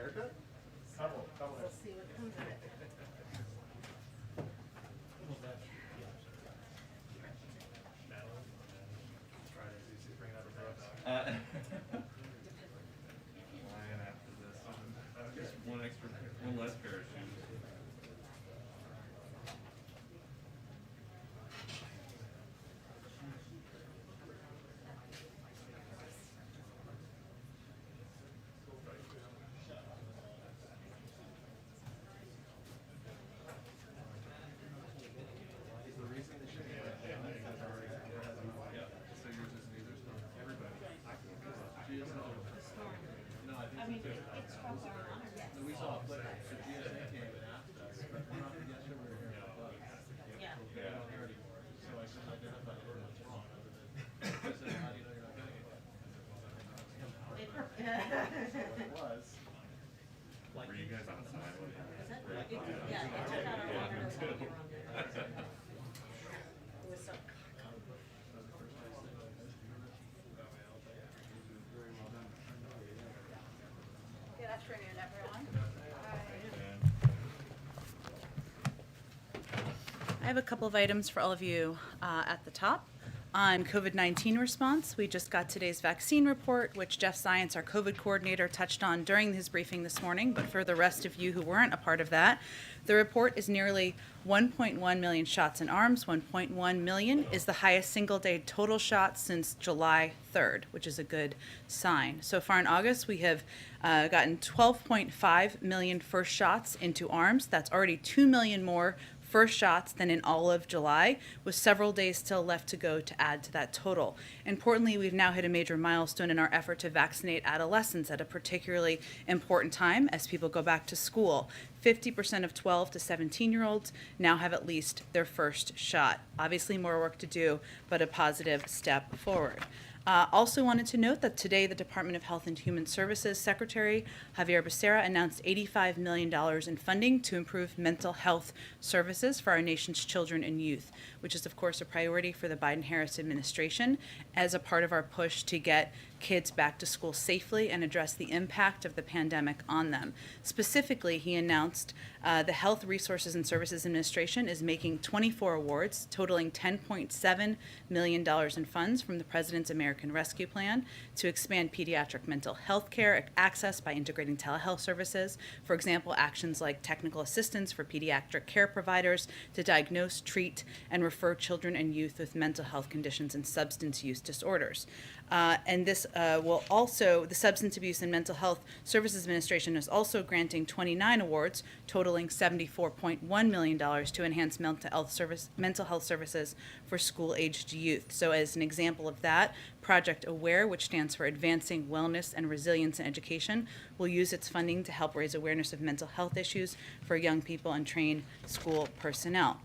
haircut? Couple We'll see what comes of it. Flying after this. Just one less pair of shoes. I mean, it's from our honor, yes. We saw a flip. The GSA came and asked us, but we're not yet sure we're here. Yeah. We're not here anymore. So I couldn't identify what's wrong other than, I said, how do you know you're not getting it yet? It was. Were you guys outside? Yeah, it took out our water to hold your own. It was so. Good afternoon, everyone. I have a couple of items for all of you at the top. On COVID-19 response, we just got today's vaccine report, which Jeff Zients, our COVID coordinator, touched on during his briefing this morning. But for the rest of you who weren't a part of that, the report is nearly 1.1 million shots in arms. 1.1 million is the highest single-day total shots since July 3rd, which is a good sign. So far in August, we have gotten 12.5 million first shots into arms. That's already 2 million more first shots than in all of July, with several days still left to go to add to that total. Importantly, we've now hit a major milestone in our effort to vaccinate adolescents at a particularly important time as people go back to school. 50% of 12 to 17-year-olds now have at least their first shot. Obviously more work to do, but a positive step forward. Also wanted to note that today the Department of Health and Human Services Secretary Javier Becerra announced $85 million in funding to improve mental health services for our nation's children and youth, which is of course a priority for the Biden-Harris administration as a part of our push to get kids back to school safely and address the impact of the pandemic on them. Specifically, he announced the Health Resources and Services Administration is making 24 awards totaling $10.7 million in funds from the President's American Rescue Plan to expand pediatric mental health care access by integrating telehealth services. For example, actions like technical assistance for pediatric care providers to diagnose, treat, and refer children and youth with mental health conditions and substance use disorders. And this will also, the Substance Abuse and Mental Health Services Administration is also granting 29 awards totaling $74.1 million to enhance mental health services for school-aged youth. So as an example of that, Project AWARE, which stands for Advancing Wellness and Resilience in Education, will use its funding to help raise awareness of mental health issues for young people and train school personnel.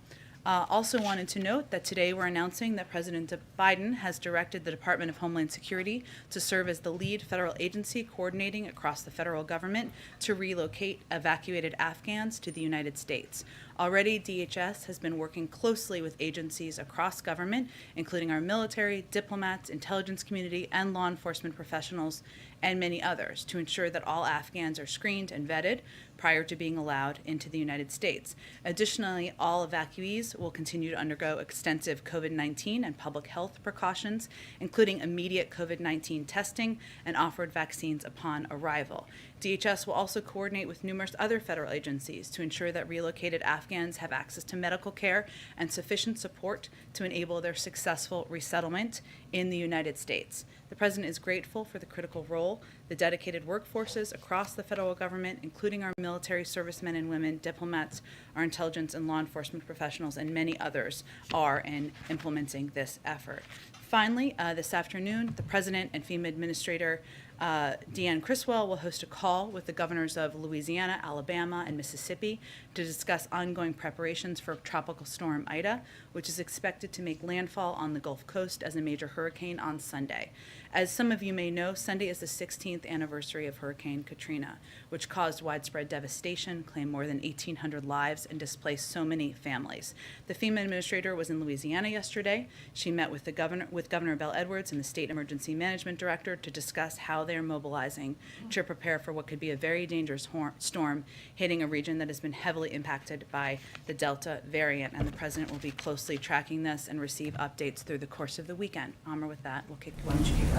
Also wanted to note that today we're announcing that President Biden has directed the Department of Homeland Security to serve as the lead federal agency coordinating across the federal government to relocate evacuated Afghans to the United States. Already, DHS has been working closely with agencies across government, including our military, diplomats, intelligence community, and law enforcement professionals, and many others, to ensure that all Afghans are screened and vetted prior to being allowed into the United States. Additionally, all evacuees will continue to undergo extensive COVID-19 and public health precautions, including immediate COVID-19 testing and offered vaccines upon arrival. DHS will also coordinate with numerous other federal agencies to ensure that relocated Afghans have access to medical care and sufficient support to enable their successful resettlement in the United States. The President is grateful for the critical role the dedicated workforces across the federal government, including our military servicemen and women, diplomats, our intelligence and law enforcement professionals, and many others are in implementing this effort. Finally, this afternoon, the President and FEMA Administrator Deanne Criswell will host a call with the governors of Louisiana, Alabama, and Mississippi to discuss ongoing preparations for Tropical Storm Ida, which is expected to make landfall on the Gulf Coast as a major hurricane on Sunday. As some of you may know, Sunday is the 16th anniversary of Hurricane Katrina, which caused widespread devastation, claimed more than 1,800 lives, and displaced so many families. The FEMA administrator was in Louisiana yesterday. She met with Governor Bell Edwards and the State Emergency Management Director to discuss how they are mobilizing to prepare for what could be a very dangerous storm hitting a region that has been heavily impacted by the Delta variant. And the President will be closely tracking this and receive updates through the course of the weekend. Amr, with that, why don't you kick it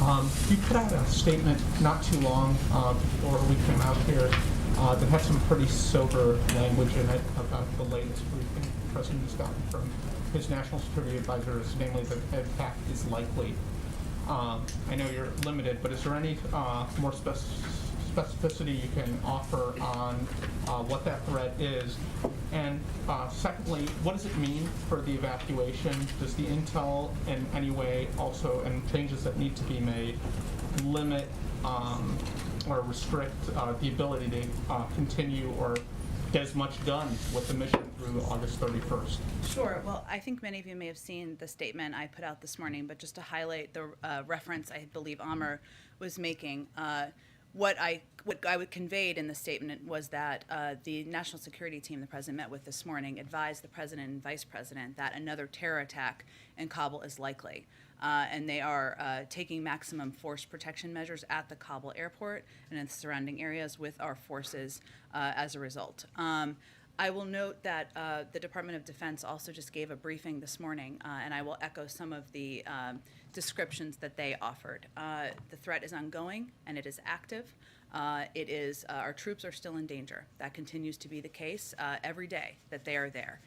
off? You put out a statement not too long before we came out here that had some pretty sober language in it about the latest briefing the President has gotten from his national security advisors, namely that an attack is likely. I know you're limited, but is there any more specificity you can offer on what that threat is? And secondly, what does it mean for the evacuation? Does the intel in any way also, and changes that need to be made, limit or restrict the ability to continue or get as much done with the mission through August 31st? Sure. Well, I think many of you may have seen the statement I put out this morning, but just to highlight the reference I believe Amr was making, what I conveyed in the statement was that the national security team the President met with this morning advised the President and Vice President that another terror attack in Kabul is likely. And they are taking maximum force protection measures at the Kabul airport and in the surrounding areas with our forces as a result. I will note that the Department of Defense also just gave a briefing this morning, and I will echo some of the descriptions that they offered. The threat is ongoing and it is active. Our troops are still in danger. That continues to be the case every day that they are there.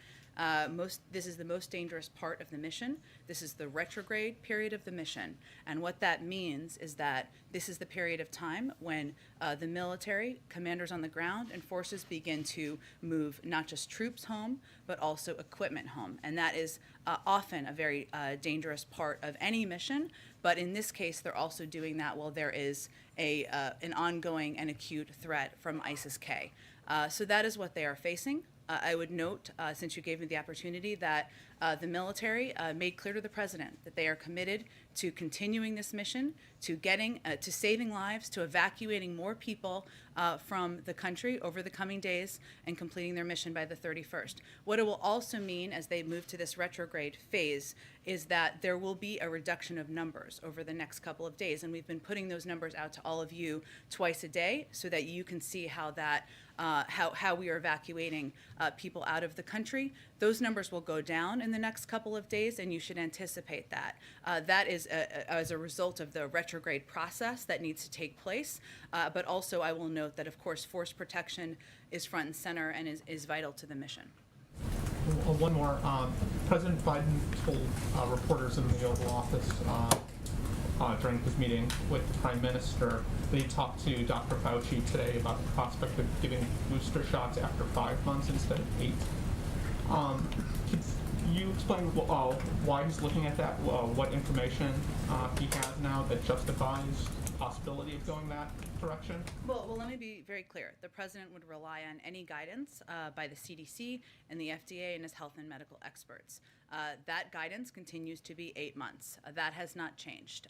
This is the most dangerous part of the mission. This is the retrograde period of the mission. And what that means is that this is the period of time when the military, commanders on the ground, and forces begin to move not just troops home, but also equipment home. And that is often a very dangerous part of any mission. But in this case, they're also doing that while there is an ongoing and acute threat from ISIS-K. So that is what they are facing. I would note, since you gave me the opportunity, that the military made clear to the President that they are committed to continuing this mission, to saving lives, to evacuating more people from the country over the coming days and completing their mission by the 31st. What it will also mean as they move to this retrograde phase is that there will be a reduction of numbers over the next couple of days, and we've been putting those numbers out to all of you twice a day so that you can see how we are evacuating people out of the country. Those numbers will go down in the next couple of days, and you should anticipate that. That is as a result of the retrograde process that needs to take place. But also I will note that, of course, force protection is front and center and is vital to the mission. One more. President Biden told reporters in the Oval Office during his meeting with the Prime Minister that he talked to Dr. Fauci today about the prospect of giving booster shots after 5 months instead of 8. Could you explain why he's looking at that, what information he has now that justifies the possibility of going that direction? Well, let me be very clear. The President would rely on any guidance by the CDC and the FDA and his health and medical experts. That guidance continues to be 8 months. That has not changed.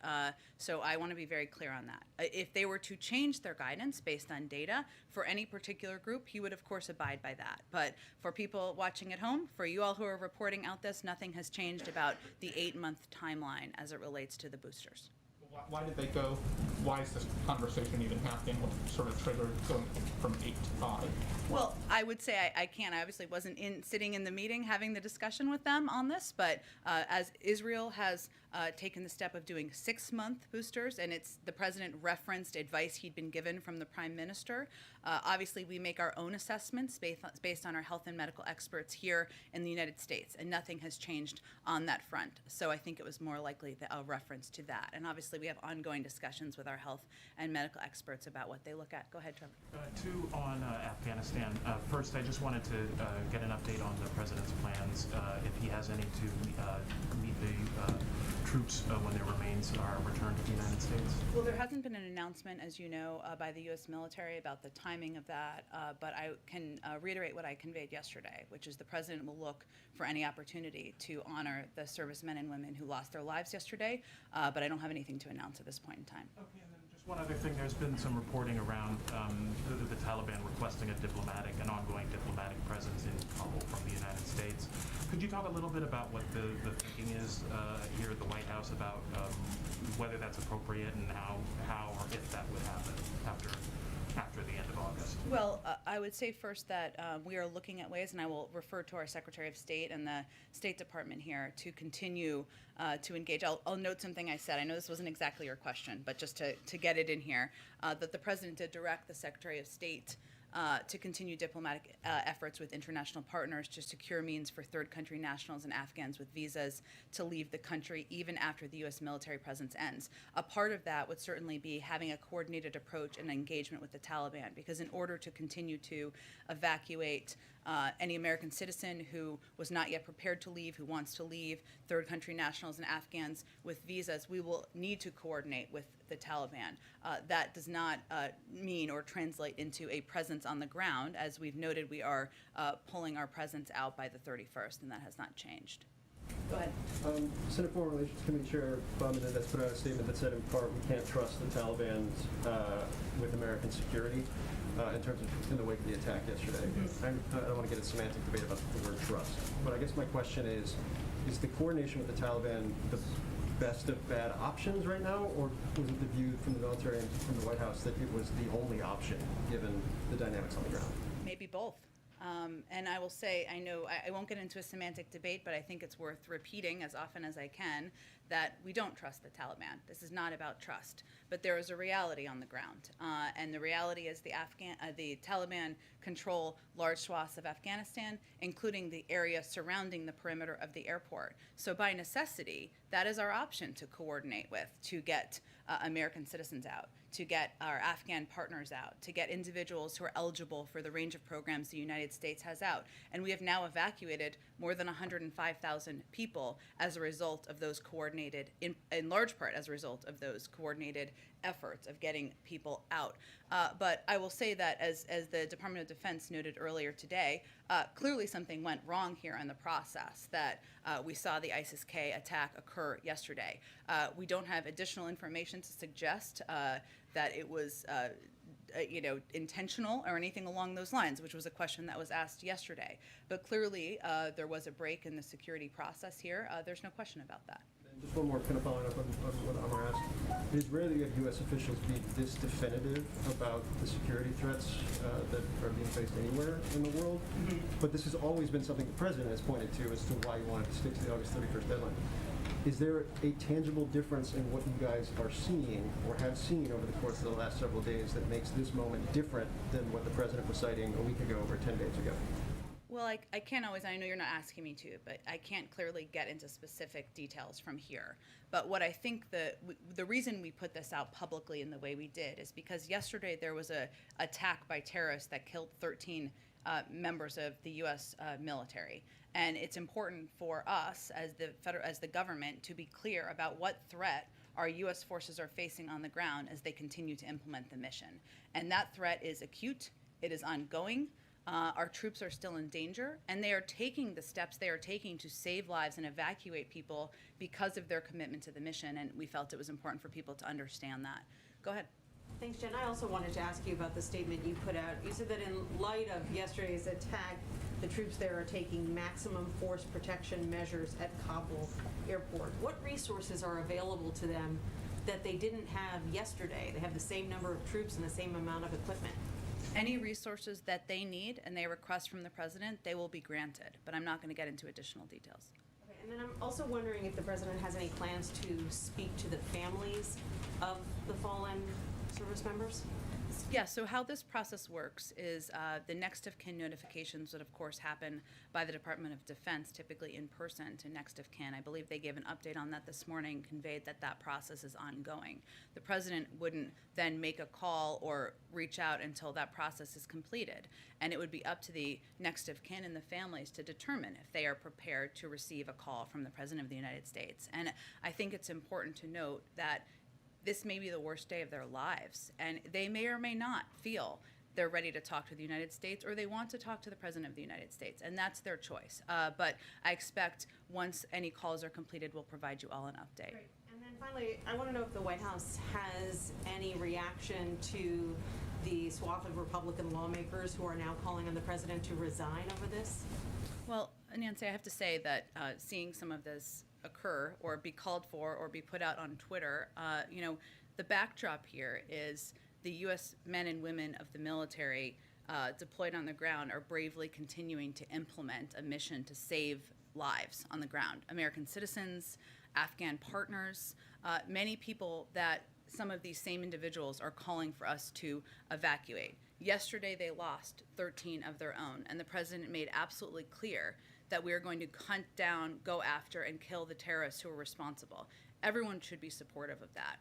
So I want to be very clear on that. If they were to change their guidance based on data for any particular group, he would, of course, abide by that. But for people watching at home, for you all who are reporting out this, nothing has changed about the 8-month timeline as it relates to the boosters. Why did they go? Why is this conversation even happening? What sort of triggered going from 8 to 5? Well, I would say I can't. I obviously wasn't sitting in the meeting having the discussion with them on this, but as Israel has taken the step of doing 6-month boosters, and the President referenced advice he'd been given from the Prime Minister. Obviously, we make our own assessments based on our health and medical experts here in the United States, and nothing has changed on that front. So I think it was more likely a reference to that. And obviously, we have ongoing discussions with our health and medical experts about what they look at. Go ahead, Trevor. Two on Afghanistan. First, I just wanted to get an update on the President's plans, if he has any to meet the troops when their remains are returned to the United States. Well, there hasn't been an announcement, as you know, by the U.S. military about the timing of that, but I can reiterate what I conveyed yesterday, which is the President will look for any opportunity to honor the servicemen and women who lost their lives yesterday, but I don't have anything to announce at this point in time. Okay, and then just One other thing, there's been some reporting around the Taliban requesting an ongoing diplomatic presence in Kabul from the United States. Could you talk a little bit about what the thinking is here at the White House about whether that's appropriate and how or if that would happen after the end of August? Well, I would say first that we are looking at ways, and I will refer to our Secretary of State and the State Department here to continue to engage. I'll note something I said. I know this wasn't exactly your question, but just to get it in here, that the President did direct the Secretary of State to continue diplomatic efforts with international partners to secure means for third country nationals and Afghans with visas to leave the country even after the U.S. military presence ends. A part of that would certainly be having a coordinated approach and engagement with the Taliban, because in order to continue to evacuate any American citizen who was not yet prepared to leave, who wants to leave, third country nationals and Afghans with visas, we will need to coordinate with the Taliban. That does not mean or translate into a presence on the ground. As we've noted, we are pulling our presence out by the 31st, and that has not changed. Go ahead. Senate Foreign Relations Committee Chair Bob Menendez put out a statement that said, in part, we can't trust the Taliban with American security in terms of in the wake of the attack yesterday. I don't want to get a semantic debate about the word trust, but I guess my question is the coordination with the Taliban the best of bad options right now, or was it the view from the military and from the White House that it was the only option given the dynamics on the ground? Maybe both. And I will say, I know I won't get into a semantic debate, but I think it's worth repeating as often as I can that we don't trust the Taliban. This is not about trust, but there is a reality on the ground, and the reality is the Taliban control large swaths of Afghanistan, including the area surrounding the perimeter of the airport. So by necessity, that is our option to coordinate with, to get American citizens out, to get our Afghan partners out, to get individuals who are eligible for the range of programs the United States has out. And we have now evacuated more than 105,000 people as a result of those coordinated, in large part as a result of those coordinated efforts of getting people out. But I will say that as the Department of Defense noted earlier today, clearly something went wrong here in the process, that we saw the ISIS-K attack occur yesterday. We don't have additional information to suggest that it was intentional or anything along those lines, which was a question that was asked yesterday. But clearly there was a break in the security process here. There's no question about that. And just one more kind of following up on what Amar asked. It is rare that you have U.S. officials be this definitive about the security threats that are being faced anywhere in the world. Mm-hmm. But this has always been something the President has pointed to as to why you wanted to stick to the August 31st deadline. Is there a tangible difference in what you guys are seeing or have seen over the course of the last several days that makes this moment different than what the President was citing a week ago or 10 days ago? Well, I can't always, I know you're not asking me to, but I can't clearly get into specific details from here. But what I think the reason we put this out publicly in the way we did is because yesterday there was a attack by terrorists that killed 13 members of the U.S. Military. And it's important for us as the government to be clear about what threat our U.S. forces are facing on the ground as they continue to implement the mission. And that threat is acute, it is ongoing. Our troops are still in danger, and they are taking the steps they are taking to save lives and evacuate people because of their commitment to the mission, and we felt it was important for people to understand that. Go ahead. Thanks, Jen. I also wanted to ask you about the statement you put out. You said that in light of yesterday's attack, the troops there are taking maximum force protection measures at Kabul airport. What resources are available to them that they didn't have yesterday? They have the same number of troops and the same amount of equipment. Any resources that they need and they request from the President, they will be granted, but I'm not going to get into additional details. Okay, and then I'm also wondering if the President has any plans to speak to the families of the fallen service members? Yeah, so how this process works is the next of kin notifications would, of course, happen by the Department of Defense, typically in person to next of kin. I believe they gave an update on that this morning, conveyed that that process is ongoing. The President wouldn't then make a call or reach out until that process is completed, and it would be up to the next of kin and the families to determine if they are prepared to receive a call from the President of the United States. And I think it's important to note that this may be the worst day of their lives, and they may or may not feel they're ready to talk to the United States or they want to talk to the President of the United States, and that's their choice. But I expect once any calls are completed, we'll provide you all an update. Great. And then finally, I want to know if the White House has any reaction to the swath of Republican lawmakers who are now calling on the president to resign over this. Well, Nancy, I have to say that seeing some of this occur or be called for or be put out on Twitter, the backdrop here is the U.S. men and women of the military deployed on the ground are bravely continuing to implement a mission to save lives on the ground. American citizens, Afghan partners, many people that some of these same individuals are calling for us to evacuate. Yesterday, they lost 13 of their own, and the president made absolutely clear that we are going to hunt down, go after, and kill the terrorists who are responsible. Everyone should be supportive of that.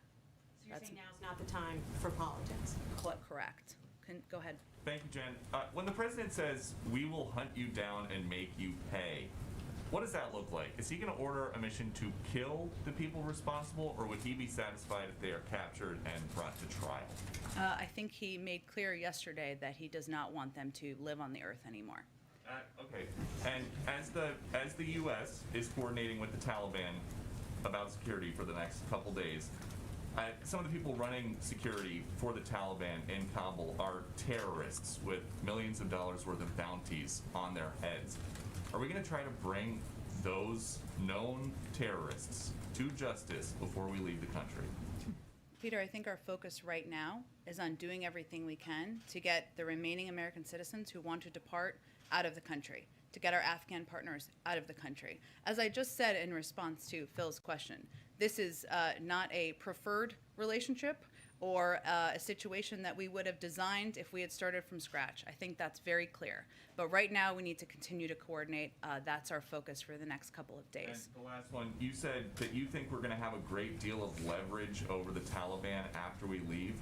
So you're saying now's not the time for politics? Correct. Go ahead. Thank you, Jen. When the president says, we will hunt you down and make you pay, what does that look like? Is he going to order a mission to kill the people responsible, or would he be satisfied if they are captured and brought to trial? I think he made clear yesterday that he does not want them to live on the earth anymore. Okay. And as the U.S. is coordinating with the Taliban about security for the next couple days, some of the people running security for the Taliban in Kabul are terrorists with millions of dollars worth of bounties on their heads. Are we going to try to bring those known terrorists to justice before we leave the country? Peter, I think our focus right now is on doing everything we can to get the remaining American citizens who want to depart out of the country, to get our Afghan partners out of the country. As I just said in response to Phil's question, this is not a preferred relationship or a situation that we would have designed if we had started from scratch. I think that's very clear. But right now, we need to continue to coordinate. That's our focus for the next couple of days. And the last one, you said that you think we're going to have a great deal of leverage over the Taliban after we leave.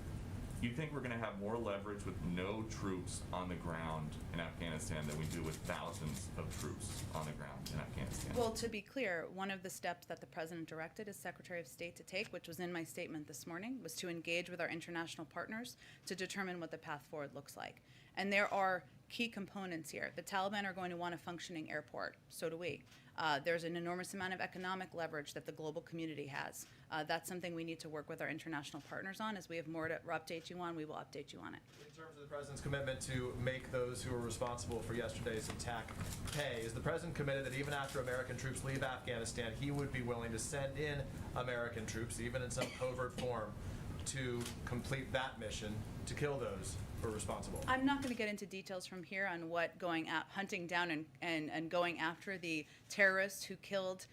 You think we're going to have more leverage with no troops on the ground in Afghanistan than we do with thousands of troops on the ground in Afghanistan? Well, to be clear, one of the steps that the president directed his Secretary of State to take, which was in my statement this morning, was to engage with our international partners to determine what the path forward looks like. And there are key components here. The Taliban are going to want a functioning airport. So do we. There's an enormous amount of economic leverage that the global community has. That's something we need to work with our international partners on. As we have more to update you on, we will update you on it. In terms of the president's commitment to make those who are responsible for yesterday's attack pay, is the president committed that even after American troops leave Afghanistan, he would be willing to send in American troops, even in some covert form, to complete that mission to kill those who are responsible? I'm not going to get into details from here on what hunting down and going after the terrorists who killed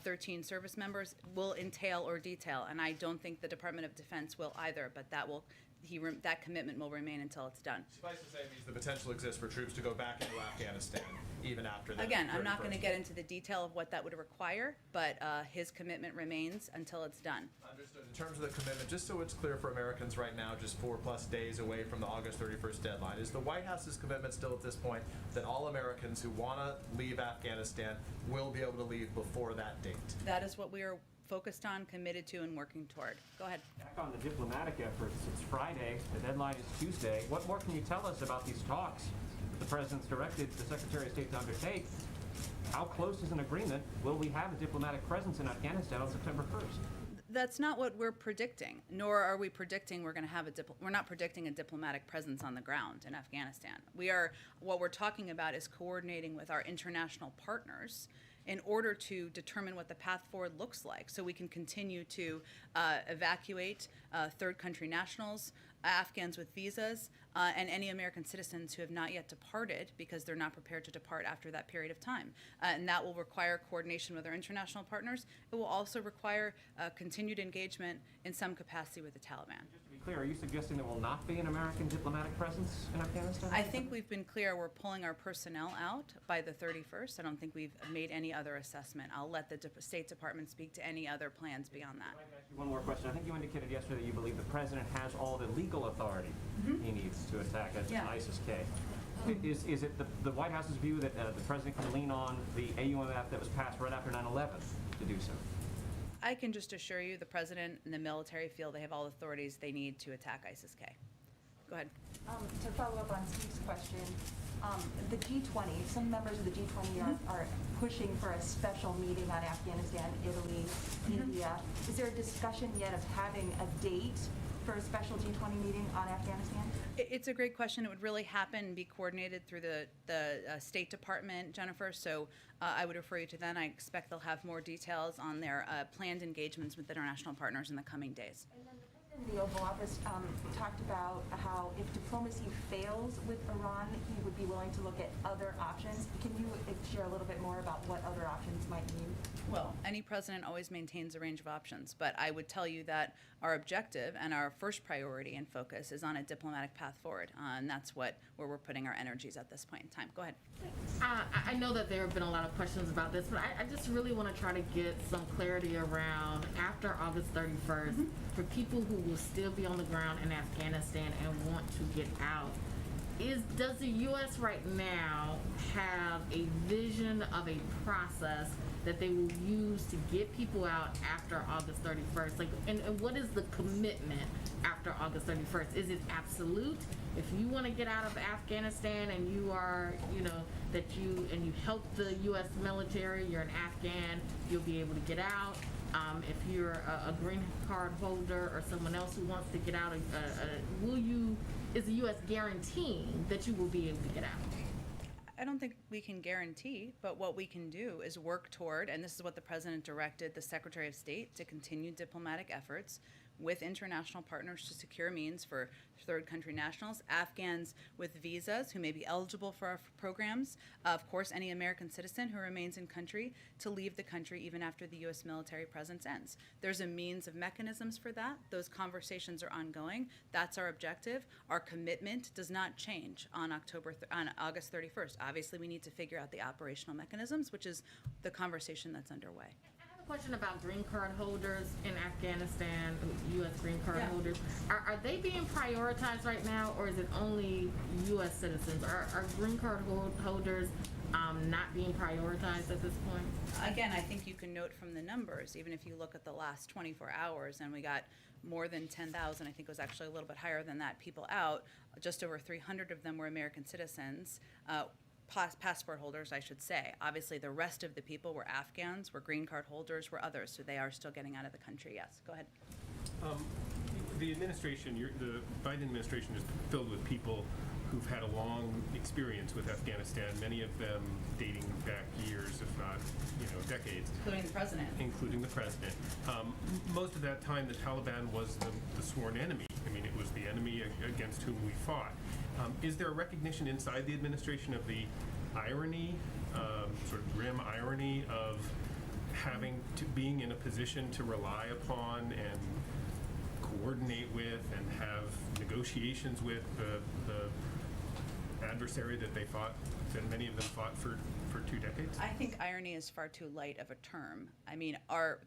13 service members will entail or detail, and I don't think the Department of Defense will either, but that commitment will remain until it's done. Suffice to say, it means the potential exists for troops to go back into Afghanistan even after that. Again, I'm not going to get into the detail of what that would require, but his commitment remains until it's done. Understood. In terms of the commitment, just so it's clear for Americans right now, just 4+ days away from the August 31st deadline, is the White House's commitment still at this point that all Americans who want to leave Afghanistan will be able to leave before that date? That is what we are focused on, committed to, and working toward. Go ahead. Back on the diplomatic efforts, it's Friday, the deadline is Tuesday. What more can you tell us about these talks the president's directed the Secretary of State to undertake? How close is an agreement? Will we have a diplomatic presence in Afghanistan on September 1st? That's not what we're predicting, nor are we predicting we're going to have we're not predicting a diplomatic presence on the ground in Afghanistan. What we're talking about is coordinating with our international partners in order to determine what the path forward looks like so we can continue to evacuate third country nationals, Afghans with visas, and any American citizens who have not yet departed because they're not prepared to depart after that period of time. And that will require coordination with our international partners. It will also require continued engagement in some capacity with the Taliban. Just to be clear, are you suggesting there will not be an American diplomatic presence in Afghanistan? I think we've been clear we're pulling our personnel out by the 31st. I don't think we've made any other assessment. I'll let the State Department speak to any other plans beyond that. Can I ask you one more question? I think you indicated yesterday that you believe the president has all the legal authority he needs to attack ISIS-K. Is it the White House's view that the president can lean on the AUMF that was passed right after 9/11 to do so? I can just assure you the president and the military feel they have all the authorities they need to attack ISIS-K. Go ahead. To follow up on Steve's question, the G20, some members of the G20 are pushing for a special meeting on Afghanistan, Italy, India. Is there a discussion yet of having a date for a special G20 meeting on Afghanistan? It's a great question. It would really happen and be coordinated through the State Department, Jennifer. So I would refer you to them. I expect they'll have more details on their planned engagements with international partners in the coming days. And then the President in the Oval Office talked about how if diplomacy fails with Iran, he would be willing to look at other options. Can you share a little bit more about what other options might mean? Well, any president always maintains a range of options, but I would tell you that our objective and our first priority and focus is on a diplomatic path forward, and that's where we're putting our energies at this point in time. Go ahead. I know that there have been a lot of questions about this, but I just really want to try to get some clarity around after August 31st, for people who will still be on the ground in Afghanistan and want to get out. Does the U.S. right now have a vision of a process that they will use to get people out after August 31st? Like, and what is the commitment after August 31st? Is it absolute? If you want to get out of Afghanistan and you are, and you help the U.S. military, you're an Afghan, you'll be able to get out. If you're a green card holder or someone else who wants to get out, is the U.S. guaranteeing that you will be able to get out? I don't think we can guarantee, but what we can do is work toward, and this is what the President directed the Secretary of State to continue diplomatic efforts with international partners to secure means for third country nationals, Afghans with visas who may be eligible for our programs, of course, any American citizen who remains in country to leave the country even after the U.S. military presence ends. There's a means of mechanisms for that. Those conversations are ongoing. That's our objective. Our commitment does not change on August 31st. Obviously, we need to figure out the operational mechanisms, which is the conversation that's underway. Question about green card holders in Afghanistan, U.S. green card holders. Are they being prioritized right now, or is it only U.S. citizens? Are green card holders not being prioritized at this point? Again, I think you can note from the numbers, even if you look at the last 24 hours, and we got more than 10,000, I think it was actually a little bit higher than that, people out. Just over 300 of them were American citizens. Passport holders, I should say. Obviously, the rest of the people were Afghans, were green card holders, were others, so they are still getting out of the country. Yes, go ahead. The administration, the Biden administration is filled with people who've had a long experience with Afghanistan, many of them dating back years, if not, decades. Including the president. Including the president. Most of that time, the Taliban was the sworn enemy. I mean, it was the enemy against whom we fought. Is there a recognition inside the administration of the irony, sort of grim irony of being in a position to rely upon and coordinate with and have negotiations with the adversary that that many of them fought for 2 decades? I think irony is far too light of a term. I mean,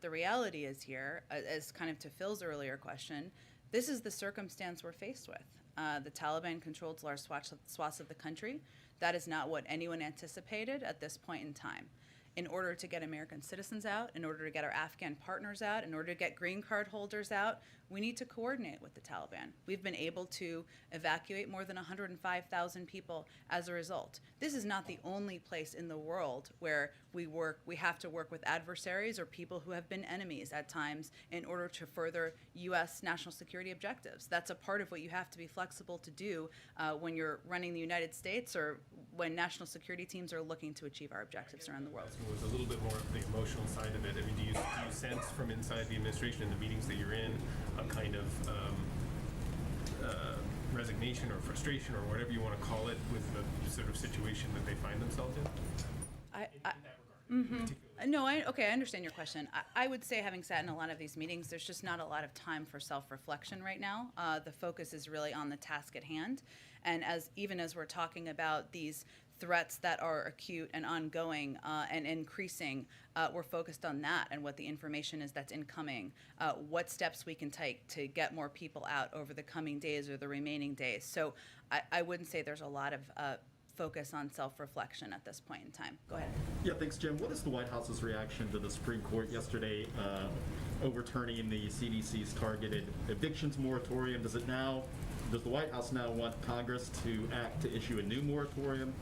the reality is here, as kind of to Phil's earlier question, this is the circumstance we're faced with. The Taliban controls large swaths of the country. That is not what anyone anticipated at this point in time. In order to get American citizens out, in order to get our Afghan partners out, in order to get green card holders out, we need to coordinate with the Taliban. We've been able to evacuate more than 105,000 people as a result. This is not the only place in the world where we have to work with adversaries or people who have been enemies at times in order to further U.S. national security objectives. That's a part of what you have to be flexible to do when you're running the United States or when national security teams are looking to achieve our objectives around the world. Was a little bit more of the emotional side of it. I mean, do you sense from inside the administration in the meetings that you're in a kind of resignation or frustration or whatever you want to call it with the sort of situation that they find themselves in? No, I understand your question. I would say, having sat in a lot of these meetings, there's just not a lot of time for self-reflection right now. The focus is really on the task at hand. And even as we're talking about these threats that are acute and ongoing and increasing, we're focused on that and what the information is that's incoming, what steps we can take to get more people out over the coming days or the remaining days. So I wouldn't say there's a lot of focus on self-reflection at this point in time. Go ahead. Yeah, thanks, Jim. What is the White House's reaction to the Supreme Court yesterday overturning the CDC's targeted evictions moratorium? Does it now does the White House now want Congress to act to issue a new moratorium?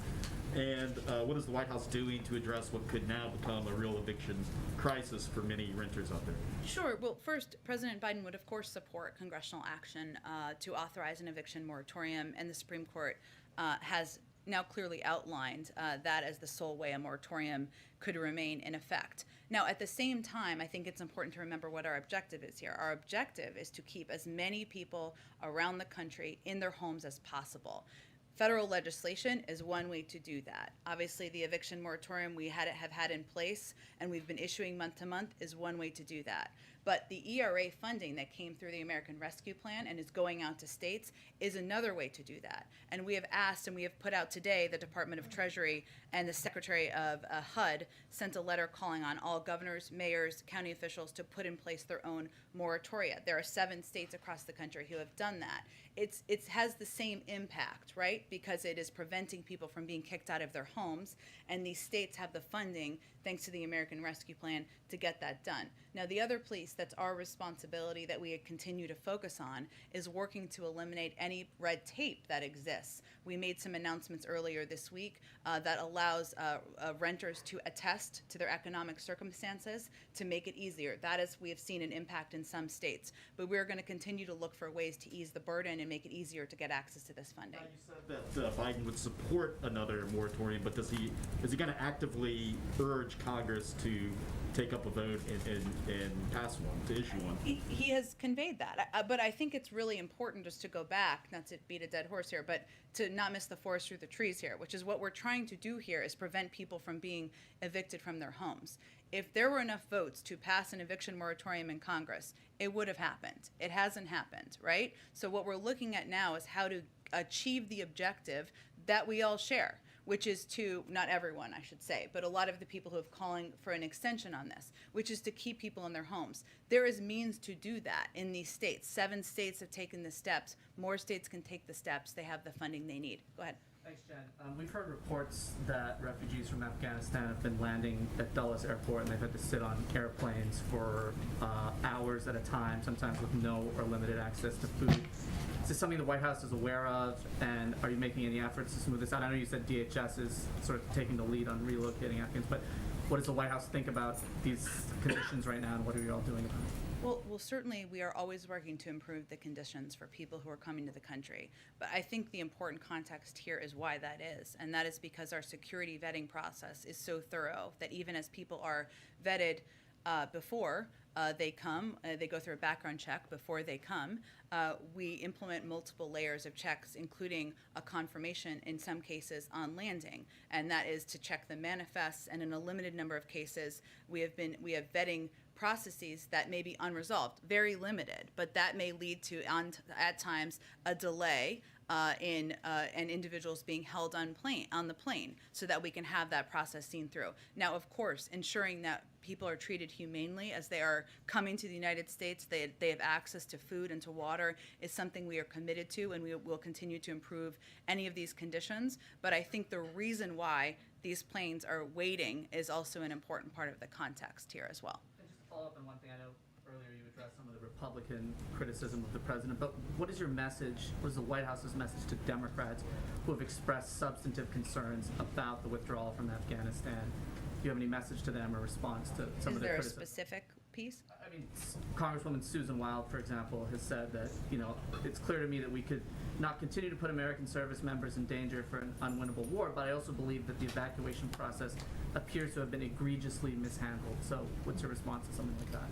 And what is the White House doing to address what could now become a real eviction crisis for many renters out there? Sure. Well, first, President Biden would, of course, support congressional action to authorize an eviction moratorium, and the Supreme Court has now clearly outlined that as the sole way a moratorium could remain in effect. Now, at the same time, I think it's important to remember what our objective is here. Our objective is to keep as many people around the country in their homes as possible. Federal legislation is one way to do that. Obviously, the eviction moratorium we have had in place and we've been issuing month to month is one way to do that. But the ERA funding that came through the American Rescue Plan and is going out to states is another way to do that. And we have asked, and we have put out today, the Department of Treasury and the Secretary of HUD sent a letter calling on all governors, mayors, county officials to put in place their own moratoria. There are 7 states across the country who have done that. It has the same impact, right? Because it is preventing people from being kicked out of their homes, and these states have the funding, thanks to the American Rescue Plan, to get that done. Now, the other piece that's our responsibility that we continue to focus on is working to eliminate any red tape that exists. We made some announcements earlier this week that allows renters to attest to their economic circumstances to make it easier. That is, we have seen an impact in some states, but we're going to continue to look for ways to ease the burden and make it easier to get access to this funding. You said that Biden would support another moratorium, but is he going to actively urge Congress to take up a vote and pass one, to issue one? He has conveyed that, but I think it's really important just to go back, not to beat a dead horse here, but to not miss the forest through the trees here, which is what we're trying to do here, is prevent people from being evicted from their homes. If there were enough votes to pass an eviction moratorium in Congress, it would have happened. It hasn't happened, right? So what we're looking at now is how to achieve the objective that we all share, which is to, not everyone, I should say, but a lot of the people who have calling for an extension on this, which is to keep people in their homes. There is means to do that in these states. 7 states have taken the steps. More states can take the steps. They have the funding they need. Go ahead. Thanks, Jen. We've heard reports that refugees from Afghanistan have been landing at Dulles Airport and they've had to sit on airplanes for hours at a time, sometimes with no or limited access to food. Is this something the White House is aware of, and are you making any efforts to smooth this out? I know you said DHS is sort of taking the lead on relocating Afghans, but what does the White House think about these conditions right now, and what are you all doing about it? Well, certainly we are always working to improve the conditions for people who are coming to the country. But I think the important context here is why that is. And that is because our security vetting process is so thorough that even as people are vetted before they come, they go through a background check before they come, we implement multiple layers of checks, including a confirmation in some cases on landing. And that is to check the manifests, and in a limited number of cases, we have vetting processes that may be unresolved, very limited, but that may lead to, at times, a delay and individuals being held on the plane so that we can have that process seen through. Now, of course, ensuring that people are treated humanely as they are coming to the United States, they have access to food and to water, is something we are committed to, and we will continue to improve any of these conditions. But I think the reason why these planes are waiting is also an important part of the context here as well. Follow up on one thing. I know earlier you addressed some of the Republican criticism of the president, but what is your message, what is the White House's message to Democrats who have expressed substantive concerns about the withdrawal from Afghanistan? Do you have any message to them or response to some of their criticism? Is there a specific piece? I mean, Congresswoman Susan Wild, for example, has said that, it's clear to me that we could not continue to put American service members in danger for an unwinnable war, but I also believe that the evacuation process appears to have been egregiously mishandled. So what's your response to something like that?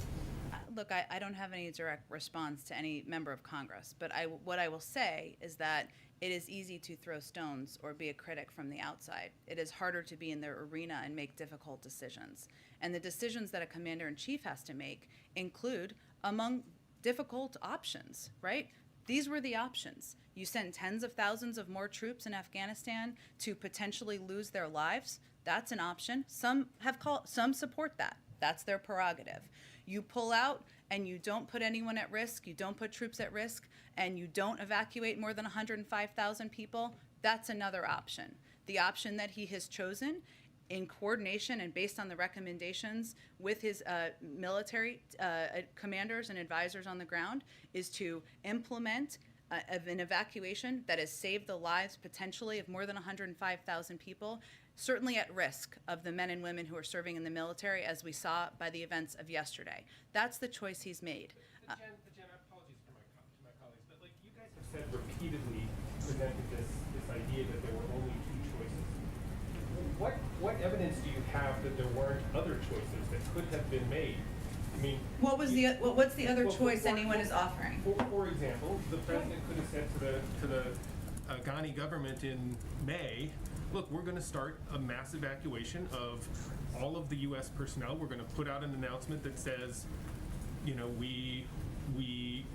Look, I don't have any direct response to any member of Congress, but what I will say is that it is easy to throw stones or be a critic from the outside. It is harder to be in their arena and make difficult decisions. And the decisions that a commander-in-chief has to make include among difficult options, right? These were the options. You send tens of thousands of more troops in Afghanistan to potentially lose their lives. That's an option. Some support that. That's their prerogative. You pull out and you don't put anyone at risk, you don't put troops at risk, and you don't evacuate more than 105,000 people, that's another option. The option that he has chosen, in coordination and based on the recommendations with his military commanders and advisors on the ground, is to implement of an evacuation that has saved the lives potentially of more than 105,000 people, certainly at risk of the men and women who are serving in the military, as we saw by the events of yesterday. That's the choice he's made. But Jen, apologies to my colleagues, but like you guys have said repeatedly, presented this idea that there were only two choices. What evidence do you have that there weren't other choices that could have been made? I mean, What's the other choice anyone is offering? For example, the president could have said to the Ghani government in May, look, we're going to start a mass evacuation of all of the U.S. personnel. We're going to put out an announcement that says, you know, we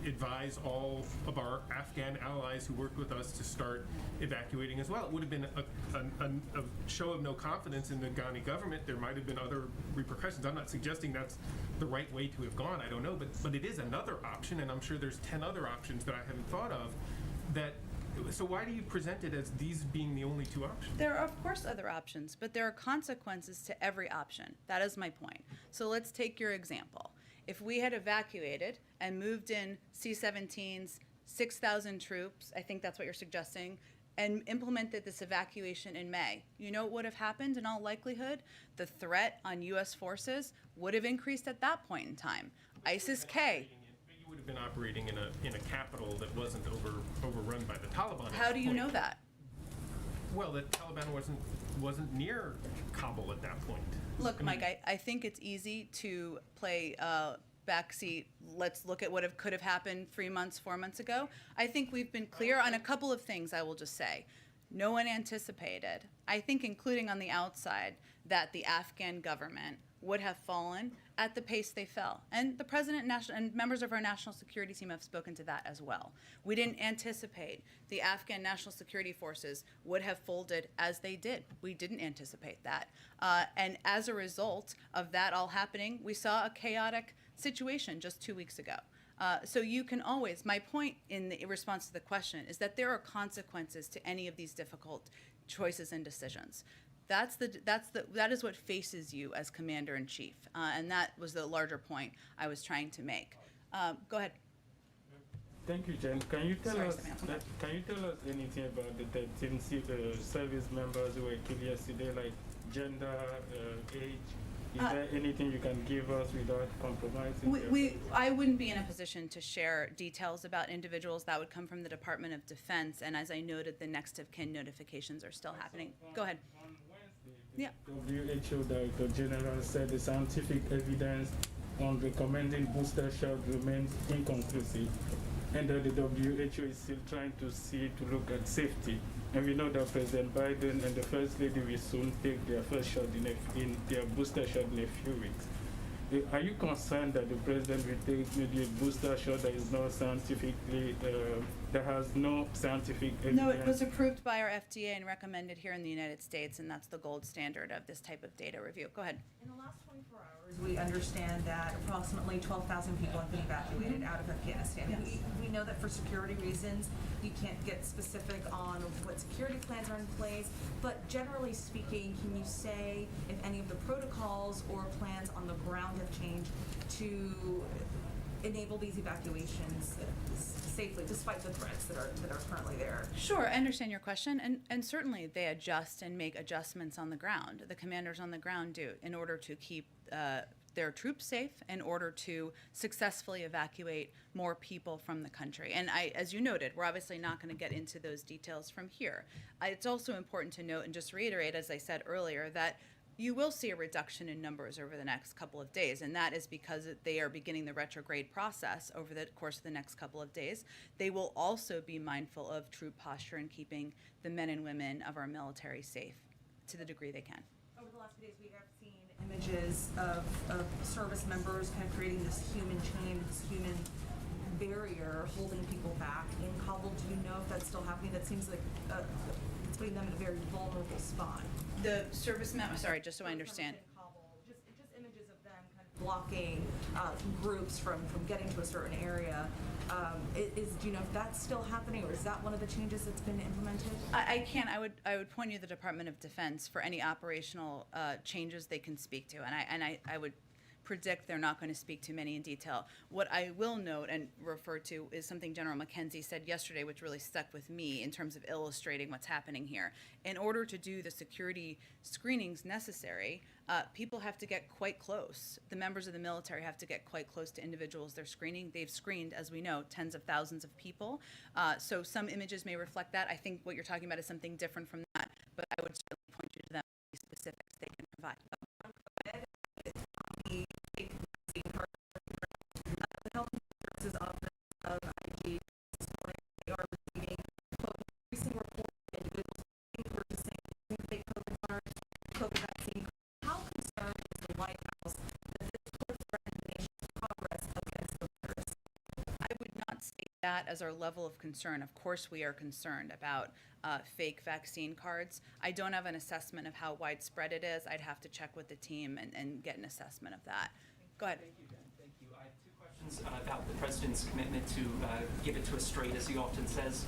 advise all of our Afghan allies who worked with us to start evacuating as well. It would have been a show of no confidence in the Ghani government. There might have been other repercussions. I'm not suggesting that's the right way to have gone. I don't know, but it is another option, and I'm sure there's 10 other options that I haven't thought of. So why do you present it as these being the only two options? There are, of course, other options, but there are consequences to every option. That is my point. So let's take your example. If we had evacuated and moved in C-17s, 6,000 troops, I think that's what you're suggesting, and implemented this evacuation in May, you know what would have happened in all likelihood? The threat on U.S. forces would have increased at that point in time. ISIS-K. You would have been operating in a capital that wasn't overrun by the Taliban. How do you know that? Well, the Taliban wasn't near Kabul at that point. Look, Mike, I think it's easy to play backseat. Let's look at what could have happened 3 months, 4 months ago. I think we've been clear on a couple of things, I will just say. No one anticipated, I think including on the outside, that the Afghan government would have fallen at the pace they fell. And the president and members of our national security team have spoken to that as well. We didn't anticipate the Afghan national security forces would have folded as they did. We didn't anticipate that. And as a result of that all happening, we saw a chaotic situation just 2 weeks ago. So you can always, my point in the response to the question is that there are consequences to any of these difficult choices and decisions. That is what faces you as commander-in-chief, and that was the larger point I was trying to make. Go ahead. Thank you, Jen. Can you tell us anything about the 13 service members who were killed yesterday, like gender, age? Is there anything you can give us without compromising? I wouldn't be in a position to share details about individuals. That would come from the Department of Defense, and as I noted, the next of kin notifications are still happening. Go ahead. Yeah. WHO Director General said the scientific evidence on recommending booster shot remains inconclusive, and that the WHO is still trying to look at safety. And we know that President Biden and the First Lady will soon take their first shot in their booster shot in a few weeks. Are you concerned that the president will take maybe a booster shot that is not scientifically, that has no scientific evidence? No, it was approved by our FDA and recommended here in the United States, and that's the gold standard of this type of data review. Go ahead. In the last 24 hours, we understand that approximately 12,000 people have been evacuated out of Afghanistan. Yes. We know that for security reasons, you can't get specific on what security plans are in place, but generally speaking, can you say if any of the protocols or plans on the ground have changed to enable these evacuations safely, despite the threats that are currently there? Sure, I understand your question, and certainly they adjust and make adjustments on the ground. The commanders on the ground do, in order to keep their troops safe, in order to successfully evacuate more people from the country. And as you noted, we're obviously not going to get into those details from here. It's also important to note and just reiterate, as I said earlier, that you will see a reduction in numbers over the next couple of days, and that is because they are beginning the retrograde process over the course of the next couple of days. They will also be mindful of troop posture and keeping the men and women of our military safe to the degree they can. Over the last few days, we have seen images of service members kind of creating this human chain, this human barrier holding people back in Kabul. Do you know if that's still happening? That seems like it's putting them in a very vulnerable spot. The service member, sorry, just so I understand. Just images of them kind of blocking groups from getting to a certain area. Do you know if that's still happening, or is that one of the changes that's been implemented? I can't. I would point you to the Department of Defense for any operational changes they can speak to, and I would predict they're not going to speak to many in detail. What I will note and refer to is something General McKenzie said yesterday, which really stuck with me in terms of illustrating what's happening here. In order to do the security screenings necessary, people have to get quite close. The members of the military have to get quite close to individuals they're screening. They've screened, as we know, tens of thousands of people. So some images may reflect that. I think what you're talking about is something different from that, but I would certainly point you to them, the specifics they can provide. The Health and Services Office of IG this morning, they are receiving increasing reports of individuals purchasing fake COVID cards, COVID vaccine. How concerned is the White House that this could threaten the nation's progress against the virus? I would not say that as our level of concern. Of course, we are concerned about fake vaccine cards. I don't have an assessment of how widespread it is. I'd have to check with the team and get an assessment of that. Go ahead. Thank you, Jen. Thank you. I have two questions about the president's commitment to give it to us straight, as he often says.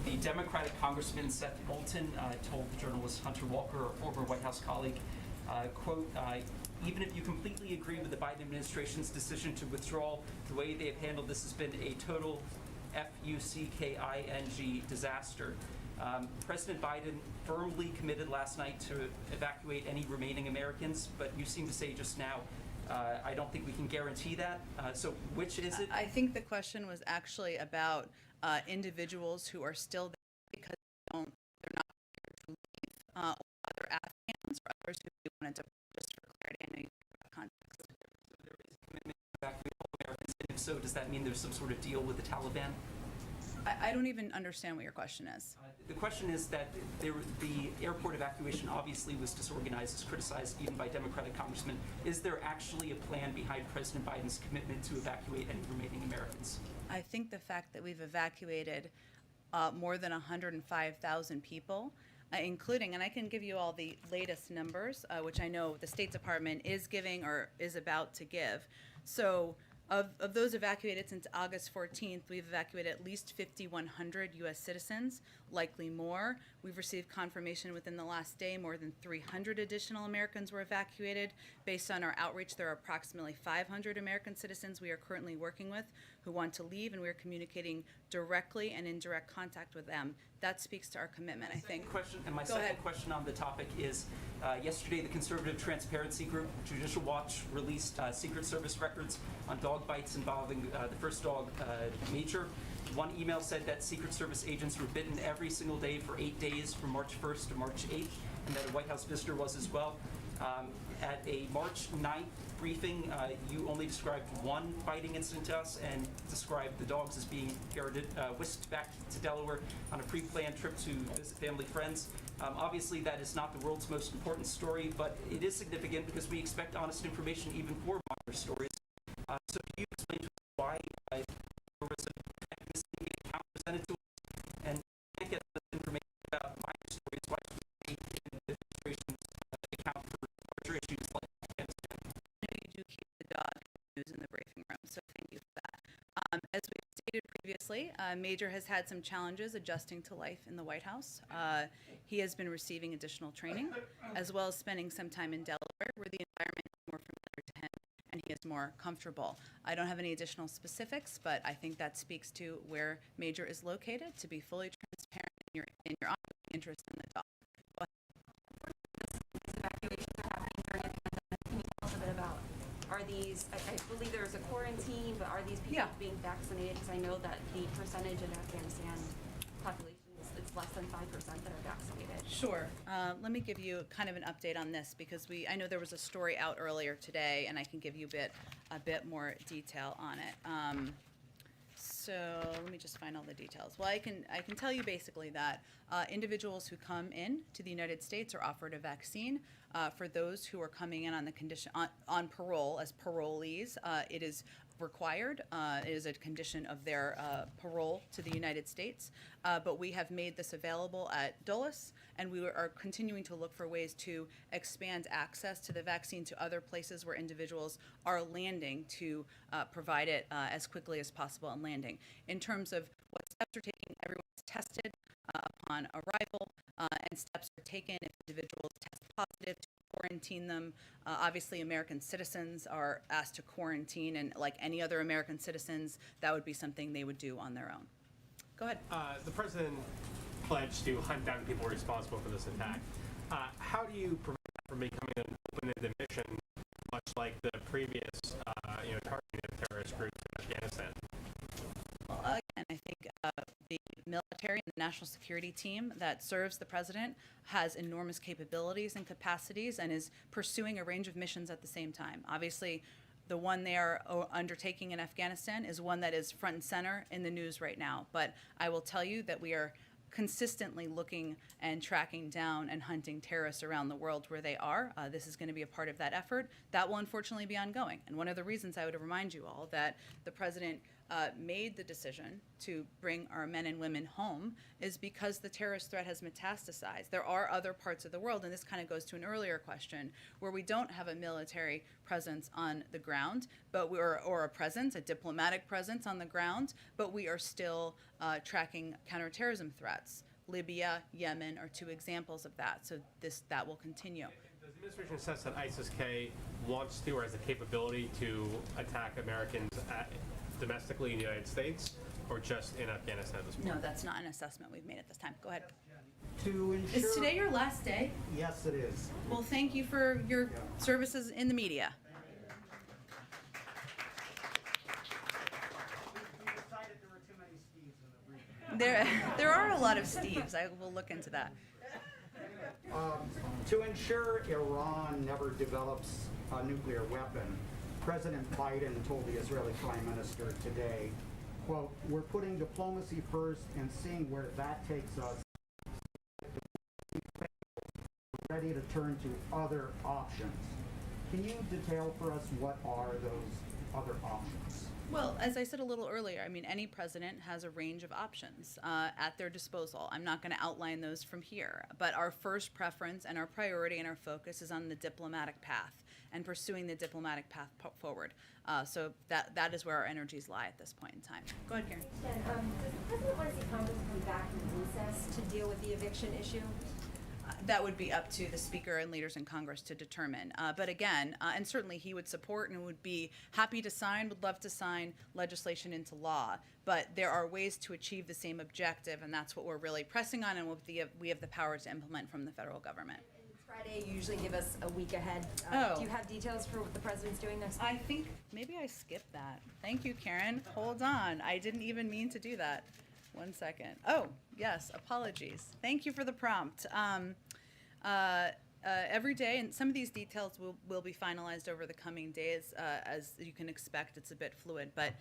The Democratic Congressman Seth Moulton told the journalist Hunter Walker, a former White House colleague, quote, even if you completely agree with the Biden administration's decision to withdraw, the way they have handled this has been a total F-U-C-K-I-N-G disaster. President Biden firmly committed last night to evacuate any remaining Americans, but you seem to say just now, I don't think we can guarantee that. So which is it? I think the question was actually about individuals who are still there because they're not here to leave, or other Afghans or others who we wanted to, just for clarity, I know you have context. So there is a commitment to evacuate all Americans, and if so, does that mean there's some sort of deal with the Taliban? I don't even understand what your question is. The question is that the airport evacuation obviously was disorganized, as criticized even by Democratic congressmen. Is there actually a plan behind President Biden's commitment to evacuate any remaining Americans? I think the fact that we've evacuated more than 105,000 people, including, and I can give you all the latest numbers, which I know the State Department is giving or is about to give. So of those evacuated since August 14th, we've evacuated at least 5,100 U.S. citizens, likely more. We've received confirmation within the last day more than 300 additional Americans were evacuated. Based on our outreach, there are approximately 500 American citizens we are currently working with who want to leave, and we are communicating directly and in direct contact with them. That speaks to our commitment, I think. My second question on the topic is, yesterday the conservative transparency group, Judicial Watch, released Secret Service records on dog bites involving the first dog, Major. One email said that Secret Service agents were bitten every single day for 8 days from March 1st to March 8th, and that a White House visitor was as well. At a March 9th briefing, you only described one biting incident to us and described the dogs as being whisked back to Delaware on a pre-planned trip to visit family friends. Obviously, that is not the world's most important story, but it is significant because we expect honest information even for minor stories. So can you explain to us why there was a missing account presented to us and can't get this information about minor stories? Why should we take the administration's account for larger issues like Afghanistan? I know you do keep the dog news in the briefing room, so thank you for that. As we stated previously, Major has had some challenges adjusting to life in the White House. He has been receiving additional training, as well as spending some time in Delaware, where the environment is more familiar to him and he is more comfortable. I don't have any additional specifics, but I think that speaks to where Major is located, to be fully transparent in your ongoing interest in the dog. These evacuations are happening during a pandemic. Can you tell us a bit about, are these, I believe there's a quarantine, but are these people being vaccinated? Because I know that the percentage in Afghanistan population it's less than 5% that are vaccinated. Sure. Let me give you kind of an update on this because I know there was a story out earlier today, and I can give you a bit more detail on it. So let me just find all the details. Well, I can tell you basically that individuals who come in to the United States are offered a vaccine. For those who are coming in on the condition on parole as parolees, it is required. It is a condition of their parole to the United States. But we have made this available at Dulles, and we are continuing to look for ways to expand access to the vaccine to other places where individuals are landing to provide it as quickly as possible on landing. In terms of what steps are taken, everyone is tested upon arrival, and steps are taken if individuals test positive to quarantine quarantine them. Obviously, American citizens are asked to quarantine, and like any other American citizens, that would be something they would do on their own. Go ahead. The president pledged to hunt down people responsible for this attack. How do you prevent that from becoming an open-ended mission, much like the previous, targeting of terrorist groups in Afghanistan? Well, again, I think the military and the national security team that serves the president has enormous capabilities and capacities and is pursuing a range of missions at the same time. Obviously, the one they are undertaking in Afghanistan is one that is front and center in the news right now. But I will tell you that we are consistently looking and tracking down and hunting terrorists around the world where they are. This is going to be a part of that effort. That will unfortunately be ongoing. And one of the reasons I would remind you all that the president made the decision to bring our men and women home is because the terrorist threat has metastasized. There are other parts of the world, and this kind of goes to an earlier question, where we don't have a military presence on the ground, but or a diplomatic presence on the ground, but we are still tracking counterterrorism threats. Libya, Yemen are two examples of that. So that will continue. Does the administration assess that ISIS-K wants to or has the capability to attack Americans domestically in the United States, or just in Afghanistan at this point? No, that's not an assessment we've made at this time. Go ahead. To ensure... Is today your last day? Yes, it is. Well, thank you for your services in the media. We decided there were too many Steves in the briefing. There are a lot of Steves. I will look into that. To ensure Iran never develops a nuclear weapon, President Biden told the Israeli Prime Minister today, quote, "We're putting diplomacy first and seeing where that takes us. We're ready to turn to other options." Can you detail for us what are those other options? Well, as I said a little earlier, I mean, any president has a range of options at their disposal. I'm not going to outline those from here, but our first preference and our priority and our focus is on the diplomatic path and pursuing the diplomatic path forward. So that is where our energies lie at this point in time. Go ahead, Karen. Does the president want to see Congress come back from recess to deal with the eviction issue? That would be up to the Speaker and leaders in Congress to determine. But again, and certainly he would support and would be happy to sign, would love to sign legislation into law. But there are ways to achieve the same objective, and that's what we're really pressing on, and what we have the power to implement from the federal government. Friday, you usually give us a week ahead. Do you have details for what the president's doing next week? I think maybe I skipped that. Thank you, Karen. Hold on. I didn't even mean to do that. 1 second. Oh, yes, apologies. Thank you for the prompt. Every day, and some of these details will be finalized over the coming days. As you can expect, it's a bit fluid, but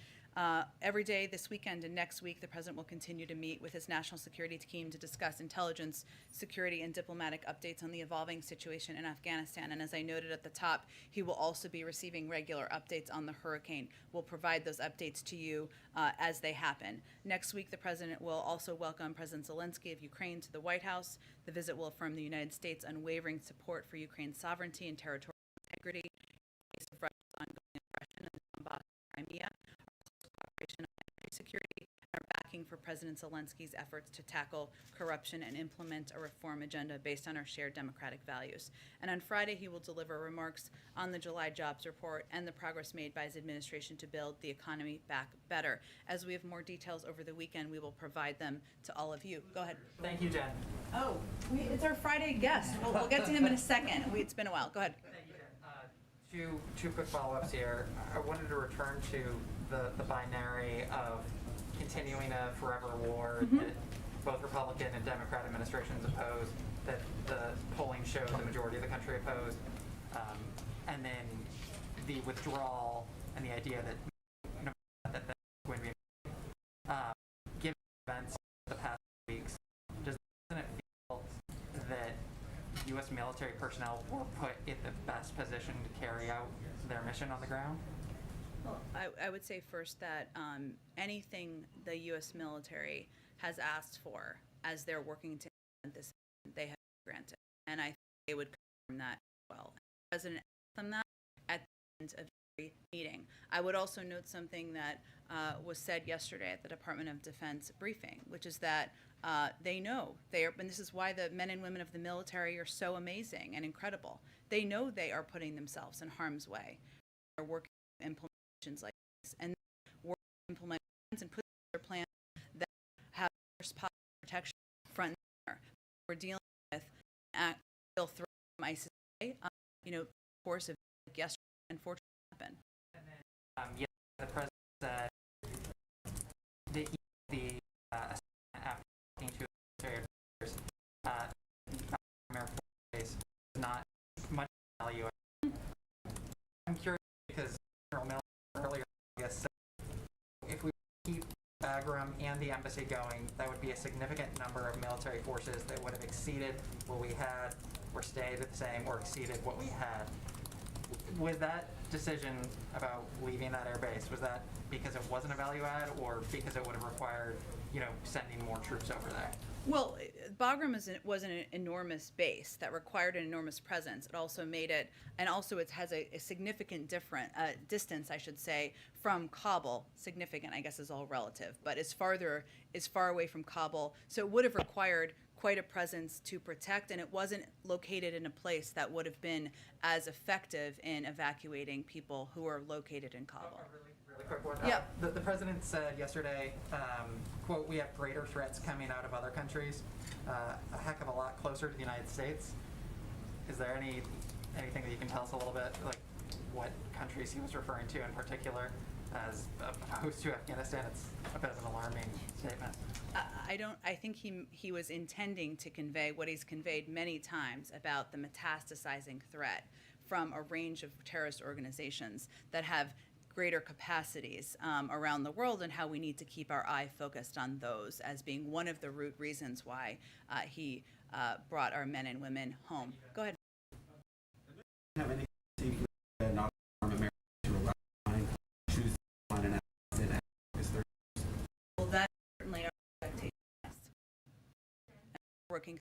every day this weekend and next week, the president will continue to meet with his national security team to discuss intelligence, security, and diplomatic updates on the evolving situation in Afghanistan. And as I noted at the top, he will also be receiving regular updates on the hurricane. We'll provide those updates to you as they happen. Next week, the president will also welcome President Zelensky of Ukraine to the White House. The visit will affirm the United States' unwavering support for Ukraine's sovereignty and territorial integrity in the face of Russia's ongoing aggression in the Donbass and Crimea, cooperation on energy security, and our backing for President Zelensky's efforts to tackle corruption and implement a reform agenda based on our shared democratic values. And on Friday, he will deliver remarks on the July jobs report and the progress made by his administration to build the economy back better. As we have more details over the weekend, we will provide them to all of you. Go ahead. Thank you, Jen. Oh, it's our Friday guest. We'll get to him in a second. It's been a while. Go ahead. Thank you, Jen. Two quick follow-ups here. I wanted to return to the binary of continuing a forever war that both Republican and Democrat administrations opposed, that the polling showed the majority of the country opposed, and then the withdrawal and the idea that that's going to be given events the past weeks. Does the President feel that U.S. military personnel were put in the best position to carry out their mission on the ground? Well, I would say first that anything the U.S. military has asked for as they're working to implement this, they have granted. And I think they would confirm that as well. The President asked them that at the end of every meeting. I would also note something that was said yesterday at the Department of Defense briefing, which is that They know they are, and this is why the men and women of the military are so amazing and incredible. They know they are putting themselves in harm's way. They're working on implementations like this, and working on implementations and putting their plans that have first possible protection front and center. We're dealing with a real threat from ISIS. Of course, of yesterday, unfortunately, happened. Yes, the president said that the after talking to military officers, the American base is not much value. I'm curious because General Miller earlier, I guess, said if we keep Bagram and the embassy going, that would be a significant number of military forces that would have exceeded what we had, or stayed the same, or exceeded what we had. Was that decision about leaving that air base, was that because it wasn't a value add, or because it would have required, sending more troops over there? Well, Bagram was an enormous base that required an enormous presence. It also made it, and also it has a significant different distance, I should say, from Kabul. Significant, I guess, is all relative, but is far away from Kabul. So it would have required quite a presence to protect, and it wasn't located in a place that would have been as effective in evacuating people who are located in Kabul. Really quick one. Yeah. The president said yesterday, quote, "We have greater threats coming out of other countries, a heck of a lot closer to the United States." Is there anything that you can tell us a little bit, like what countries he was referring to in particular, as opposed to Afghanistan? It's a bit of an alarming statement. I think he was intending to convey what he's conveyed many times about the metastasizing threat from a range of terrorist organizations that have greater capacities around the world, and how we need to keep our eye focused on those as being one of the root reasons why he brought our men and women home. Go ahead. Have any not arm America to align, choose to find an ally in Well, that's certainly our expectation. Yes. Working.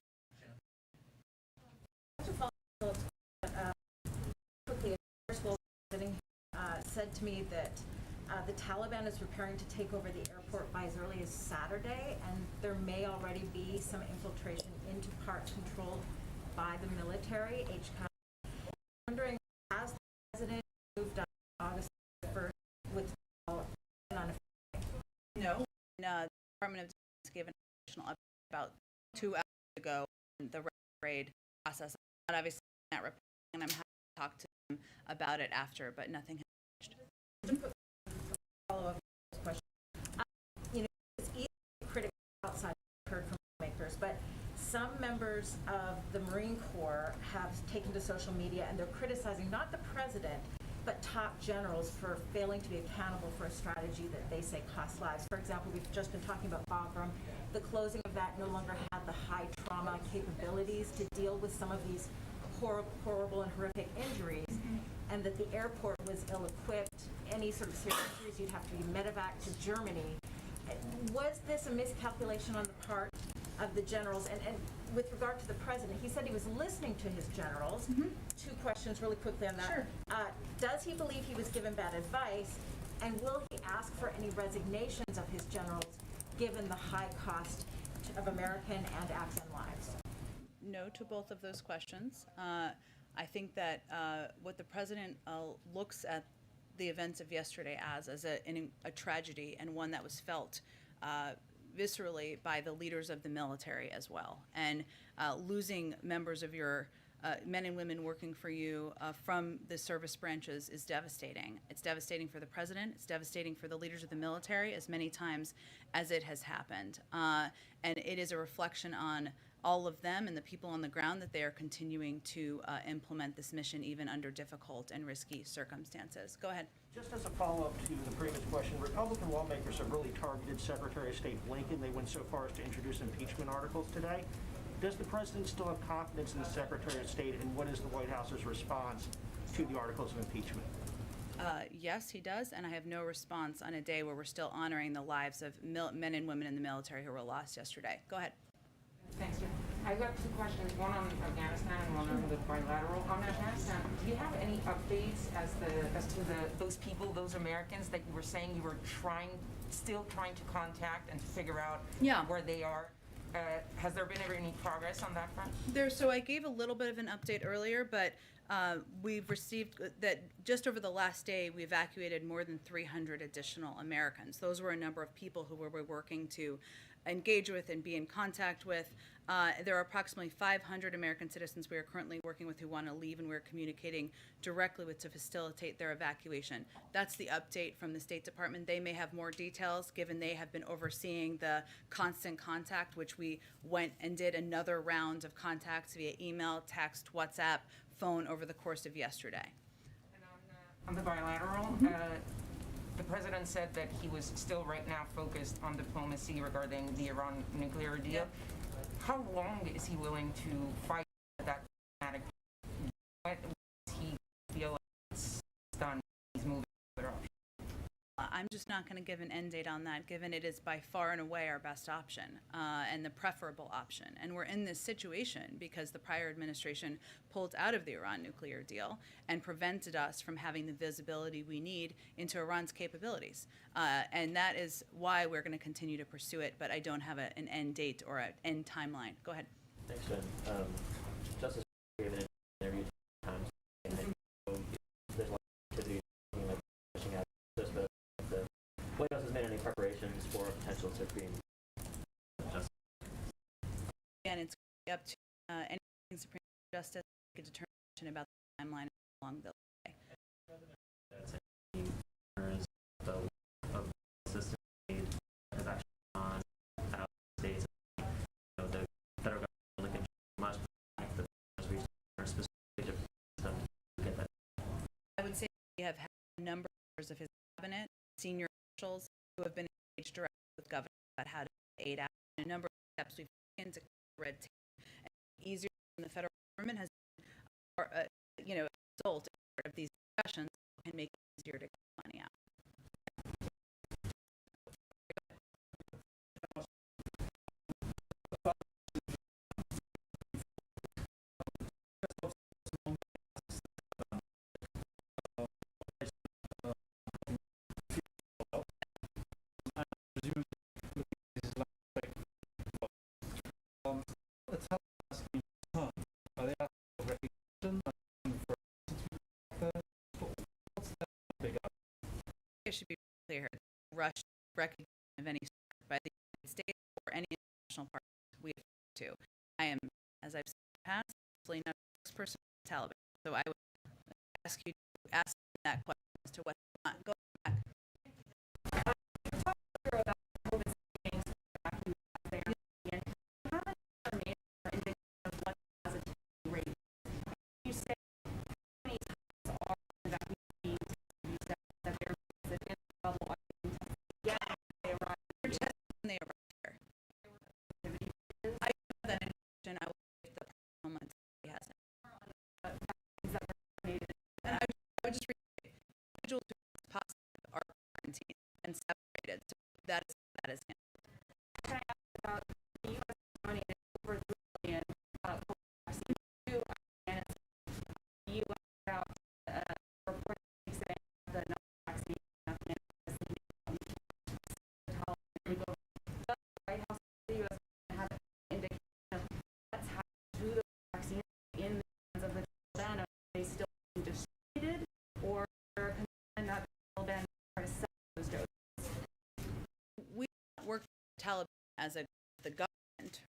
Quickly, first of all, said to me that the Taliban is preparing to take over the airport by as early as Saturday, and there may already be some infiltration into parts controlled by the military. Wondering, has the president moved on August 1st with on a No. The Department of Defense gave an additional update about 2 hours ago on the raid process. I'm not obviously in that report, and I'm happy to talk to them about it after, but nothing has changed. Follow-up question. It's easy to critic outside heard from makers, but some members of the Marine Corps have taken to social media and they're criticizing not the president, but top generals for failing to be accountable for a strategy that they say costs lives. For example, we've just been talking about Bagram. The closing of that no longer had the high trauma capabilities to deal with some of these horrible and horrific injuries, and that the airport was ill-equipped. Any sort of serious injuries, you'd have to be medevac to Germany. Was this a miscalculation on the part of the generals? And with regard to the president, he said he was listening to his generals. 2 questions really quickly on that. Sure. Does he believe he was given bad advice? And will he ask for any resignations of his generals, given the high cost of American and Afghan lives? No to both of those questions. I think that what the president looks at the events of yesterday as a tragedy, and one that was felt viscerally by the leaders of the military as well. And losing members of your men and women working for you from the service branches is devastating. It's devastating for the president. It's devastating for the leaders of the military as many times as it has happened. And it is a reflection on all of them and the people on the ground that they are continuing to implement this mission even under difficult and risky circumstances. Go ahead. Just as a follow-up to the previous question, Republican lawmakers have really targeted Secretary of State Blinken. They went so far as to introduce impeachment articles today. Does the president still have confidence in the Secretary of State, and what is the White House's response to the articles of impeachment? Yes, he does, and I have no response on a day where we're still honoring the lives of men and women in the military who were lost yesterday. Go ahead. Thanks, Jim. I've got 2 questions, one on Afghanistan and one on the bilateral. On Afghanistan, do you have any updates as to those people, those Americans that you were saying you were still trying to contact and to figure out where they are? Has there been ever any progress on that front? So I gave a little bit of an update earlier, but we've received that just over the last day, we evacuated more than 300 additional Americans. Those were a number of people who we're working to engage with and be in contact with. There are approximately 500 American citizens we are currently working with who want to leave, and we're communicating directly with to facilitate their evacuation. That's the update from the State Department. They may have more details, given they have been overseeing the constant contact, which we went and did another round of contacts via email, text, WhatsApp, phone over the course of yesterday. And on the bilateral, the president said that he was still right now focused on diplomacy regarding the Iran nuclear deal. How long is he willing to fight that diplomatic? When does he feel like it's done? He's moving to other options. I'm just not going to give an end date on that, given it is by far and away our best option and the preferable option. And we're in this situation because the prior administration pulled out of the Iran nuclear deal and prevented us from having the visibility we need into Iran's capabilities. And that is why we're going to continue to pursue it, but I don't have an end date or an end timeline. Go ahead. Thanks, Jen. Justice gave an interview times, and I know there's a lot of activity like pushing out this, but the White House has made any preparations for a potential Supreme Justice? Again, it's up to any Supreme Justice to make a determination about the timeline along the way. That's any concerns of assistance aid has actually gone out of the states. You know, the federal government only can change much, but the reached a specific system to get that. I would say we have had a number of members of his cabinet, senior officials, who have been engaged directly with governors about how to aid out. A number of steps we've taken to clear red tape and easier than the federal government has been, a result of these discussions can make it easier to get money out. It should be clear that rush recognition of any sort by the United States or any international partners we have to. I am, as I've said in the past, absolutely not a spokesperson of the Taliban, so I would ask you to ask that question as to what they want. Go back. And separated. So that is him. Can I ask about the U.S. donated over $3 billion vaccines to Afghanistan? The U.S. put out a report saying the vaccine in Afghanistan is legal. Does the White House the U.S. have an indication of what's happened to the vaccine in the hands of the Taliban? Are they still being distributed, or are there concerned that the Taliban are to sell those doses? We work with Taliban as the government,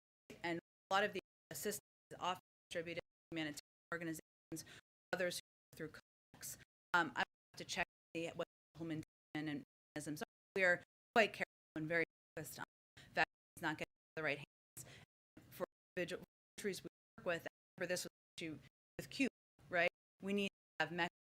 and a lot of the assistance is often distributed to humanitarian organizations, others who go through COVAX. I have to check what implementation and mechanisms are. We are quite careful and very focused on vaccines not getting into the right hands. For individual countries we work with, and remember this was an issue with Cuba, right? We need to have mechanisms